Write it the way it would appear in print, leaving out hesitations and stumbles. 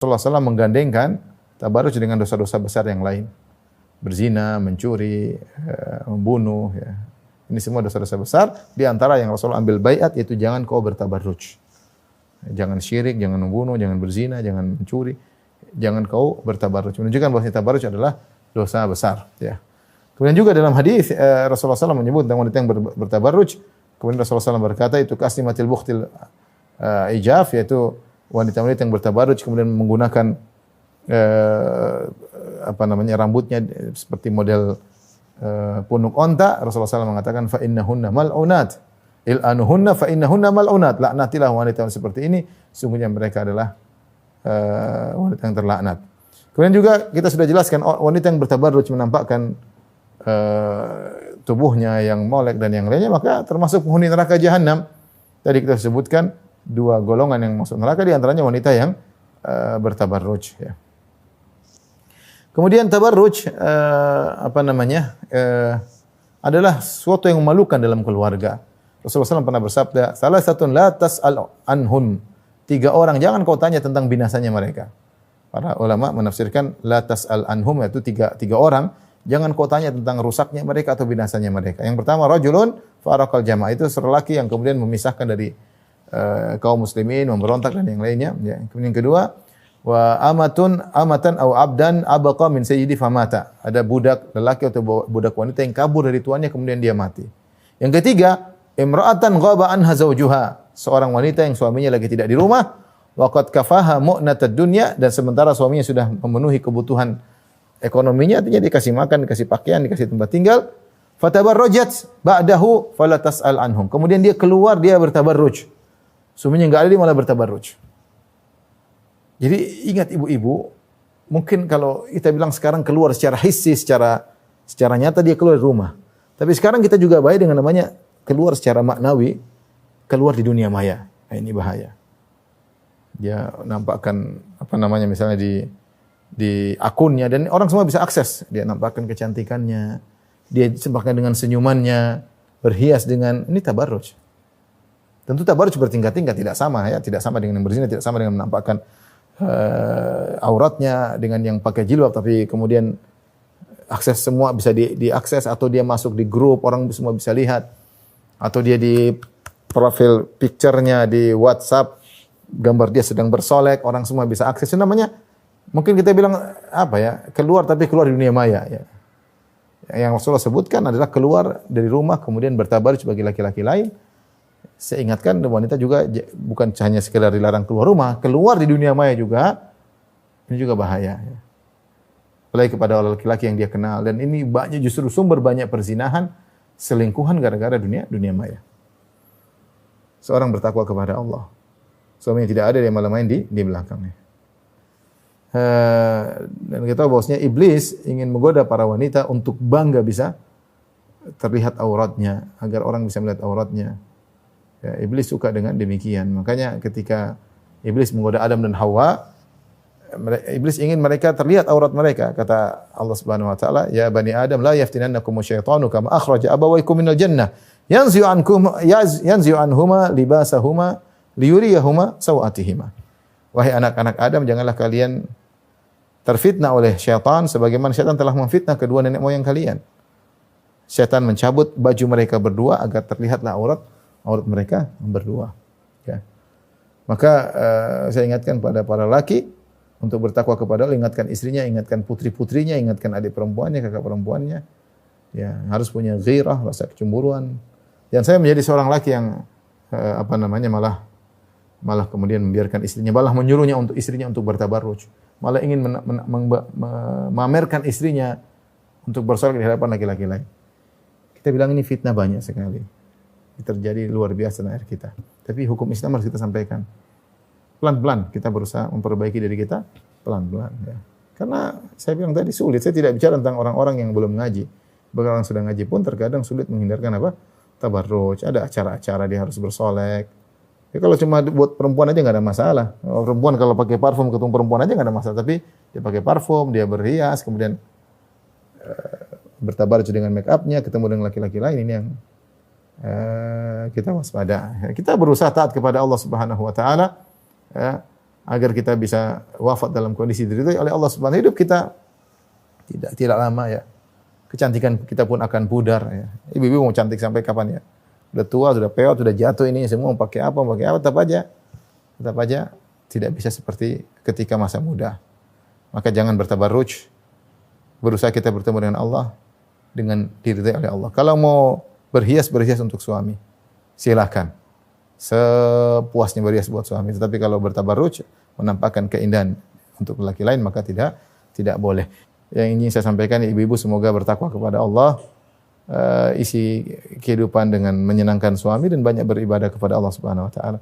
Rasulullah SAW menggandengkan tabarruj dengan dosa-dosa besar yang lain. Berzina, mencuri, membunuh. Ya. Ini semua dosa-dosa besar. Di antara yang Rasulullah ambil baiat yaitu jangan kau bertabarruj. Jangan syirik, jangan membunuh, jangan berzina, jangan mencuri. Jangan kau bertabarruj. Menunjukkan bahwa tabarruj adalah dosa besar. Ya. Kemudian juga dalam hadis Rasulullah SAW menyebut tentang wanita yang bertabarruj. Kemudian Rasulullah SAW berkata itu kaslimatil bukhtil ijaf, yaitu wanita-wanita yang bertabarruj kemudian menggunakan rambutnya seperti model punuk onta. Rasulullah SAW mengatakan fa innahunna mal'unat il'anuhunna fa innahunna mal'unat, laknatilah wanita seperti ini, sungguhnya mereka adalah wanita yang terlaknat. Kemudian juga kita sudah jelaskan wanita yang bertabarruj menampakkan tubuhnya yang molek dan yang lainnya, maka termasuk penghuni neraka jahanam. Tadi kita sebutkan dua golongan yang masuk neraka, di antaranya wanita yang bertabarruj. Ya. Kemudian tabarruj adalah sesuatu yang memalukan dalam keluarga. Rasulullah SAW pernah bersabda, salah satu la tas'al anhun. 3 orang jangan kau tanya tentang binasanya mereka. Para ulama menafsirkan la tas'al anhum, yaitu tiga orang, jangan kau tanya tentang rusaknya mereka atau binasanya mereka. Yang pertama rajulun faraqal jamaah, itu seorang laki yang kemudian memisahkan dari kaum muslimin, memberontak dan yang lainnya. Ya. Kemudian yang kedua, wa amatan au abdan abaqa min sayyidi famata. Ada budak lelaki atau budak wanita yang kabur dari tuannya kemudian dia mati. Yang ketiga, imra'atan ghaba anha zawjuha. Seorang wanita yang suaminya lagi tidak di rumah, wa qad kafaha mu'natad dunya, dan sementara suaminya sudah memenuhi kebutuhan ekonominya, artinya dikasih makan, dikasih pakaian, dikasih tempat tinggal. Fatabarrajat ba'dahu fala tas'al anhum. Kemudian dia keluar, dia bertabarruj. Suaminya enggak ada, dia malah bertabarruj. Jadi ingat ibu-ibu, mungkin kalau kita bilang sekarang keluar secara hissi, secara nyata dia keluar dari rumah. Tapi sekarang kita juga bahaya dengan namanya keluar secara maknawi, keluar di dunia maya. Nah, ini bahaya. Dia nampakkan misalnya di akunnya, dan orang semua bisa akses. Dia nampakkan kecantikannya, dia sempatkan dengan senyumannya, berhias dengan, ini tabarruj. Tentu tabarruj bertingkat-tingkat, tidak sama ya, tidak sama dengan yang berzina, tidak sama dengan menampakkan auratnya, dengan yang pakai jilbab tapi kemudian akses semua bisa diakses, atau dia masuk di grup orang semua bisa lihat, atau dia di profil picture-nya di WhatsApp gambar dia sedang bersolek, orang semua bisa akses. Itu namanya mungkin kita bilang keluar, tapi keluar di dunia maya ya. Yang Rasulullah sebutkan adalah keluar dari rumah kemudian bertabarruj bagi laki-laki lain. Saya ingatkan wanita juga bukan hanya sekedar dilarang keluar rumah, keluar di dunia maya juga. Ini juga bahaya ya. Apalagi kepada laki-laki yang dia kenal, dan ini banyak justru sumber banyak perzinahan, selingkuhan gara-gara dunia maya. Seorang bertakwa kepada Allah, suaminya tidak ada, dia malah main di belakangnya. Dan kita tahu bahwasanya iblis ingin menggoda para wanita untuk bangga bisa terlihat auratnya, agar orang bisa melihat auratnya. Ya, iblis suka dengan demikian. Makanya ketika iblis menggoda Adam dan Hawa, iblis ingin mereka terlihat aurat mereka. Kata Allah Subhanahu wa taala, "Ya bani Adam la yaftinannakum asyaitanu kama akhraja abawaykum minal jannah yanzi'u anhuma libasahuma liyuriyahuma sawatihima." Wahai anak-anak Adam, janganlah kalian terfitnah oleh syaitan sebagaimana syaitan telah memfitnah kedua nenek moyang kalian. Syaitan mencabut baju mereka berdua agar terlihatlah aurat mereka berdua. Ya. Maka saya ingatkan pada para laki untuk bertakwa kepada Allah, ingatkan istrinya, ingatkan putri-putrinya, ingatkan adik perempuannya, kakak perempuannya. Ya, harus punya ghairah, rasa kecemburuan. Dan saya menjadi seorang laki yang malah kemudian membiarkan istrinya, malah menyuruhnya untuk istrinya untuk bertabarruj. Malah ingin memamerkan istrinya untuk bersolat di hadapan laki-laki lain. Kita bilang ini fitnah banyak sekali. Terjadi luar biasa dalam kita. Tapi hukum Islam harus kita sampaikan. Pelan-pelan kita berusaha memperbaiki diri kita, pelan-pelan ya. Karena saya bilang tadi sulit. Saya tidak bicara tentang orang-orang yang belum ngaji. Bagi orang sudah ngaji pun terkadang sulit menghindarkan tabarruj. Ada acara-acara dia harus bersolek. Ya, kalau cuma buat perempuan aja nggak ada masalah. Perempuan kalau pakai parfum ketemu perempuan aja nggak ada masalah. Tapi dia pakai parfum, dia berhias, kemudian bertabarruj dengan make up-nya, ketemu dengan laki-laki lain, ini yang kita waspada. Kita berusaha taat kepada Allah Subhanahu wa taala. Ya. agar kita bisa wafat dalam kondisi diridhai oleh Allah Subhanahu wa taala. Hidup kita tidak lama ya. Kecantikan kita pun akan pudar ya. Ibu-ibu mau cantik sampai kapan ya? Sudah tua, sudah peot, sudah jatuh ini semua mau pakai apa, tetap aja tidak bisa seperti ketika masa muda. Maka jangan bertabarruj. Berusaha kita bertemu dengan Allah dengan diridhai oleh Allah. Kalau mau berhias untuk suami, silakan. Sepuasnya berhias buat suami. Tetapi kalau bertabarruj, menampakkan keindahan untuk lelaki lain, maka tidak boleh. Yang ingin saya sampaikan, ibu-ibu semoga bertakwa kepada Allah, isi kehidupan dengan menyenangkan suami dan banyak beribadah kepada Allah Subhanahu wa taala.